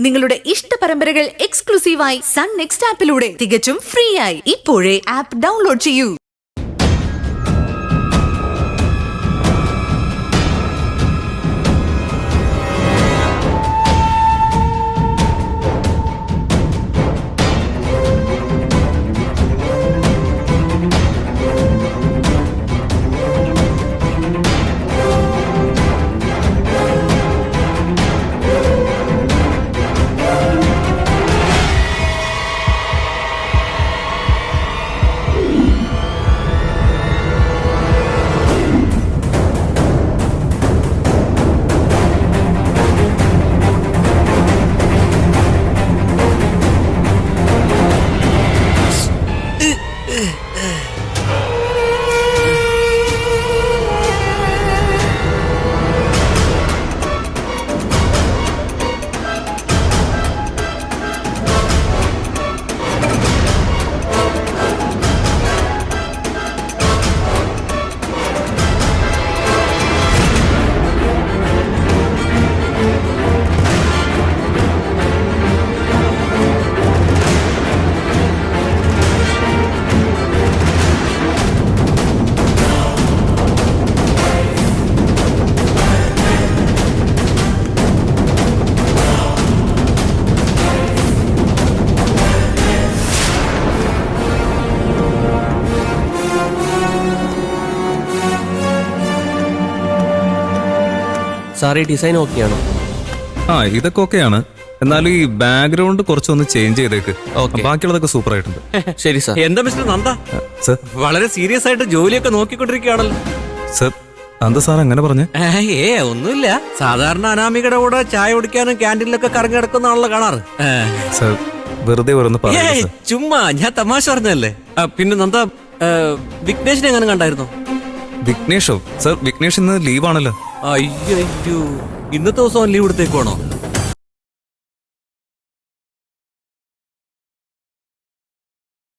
നിങ്ങളുടെ ഇഷ്ട പരമ്പരകൾ എക്സ്ക്ലൂസീവായി സൺ നെക്സ്റ്റ് ആപ്പിലൂടെ തികച്ചും ഫ്രീ ആയി ഇപ്പോഴേ ആപ്പ് ഡൗൺലോഡ് ചെയ്യൂ. സാർ ഈ ഡിസൈൻ ഓക്കെയാണോ? ഇതൊക്കെ ഓക്കെയാണ്. എന്നാലും ഈ ബാക്ക്ഗ്രൗണ്ട് കുറച്ചൊന്ന് ചേഞ്ച് ചെയ്തേക്ക്. Okay. ബാക്കിയുള്ളതൊക്കെ സൂപ്പർ ആയിട്ടുണ്ട്. ശരി സാർ. എന്താ മിസ്റ്റർ നന്ദ, സർ വളരെ സീരിയസ് ആയിട്ട് ജോലിയൊക്കെ നോക്കിക്കൊണ്ടിരിക്കുകയാണല്ലോ. സർ എന്താ സാർ അങ്ങനെ പറഞ്ഞേ? ഒന്നുമില്ല, സാധാരണ അനാമികയുടെ കൂടെ ചായ കുടിക്കാനും ക്യാൻറ്റീനിലൊക്കെ കറങ്ങി കിടക്കുന്ന ആളെ കാണാറ്. സർ വെറുതെ ഓരോന്ന് പറഞ്ഞു. ചുമ്മാ ഞാൻ തമാശ പറഞ്ഞല്ലേ. പിന്നെ നന്ദ, വിഘ്നേഷിനെ എങ്ങനെ കണ്ടായിരുന്നോ? വിഘ്നേഷോ? സർ വിഘ്നേഷ് ഇന്ന് ലീവാണല്ലോ. അയ്യോ, ഇന്നത്തെ ദിവസം ലീവ് എടുത്തേക്കുവാണോ?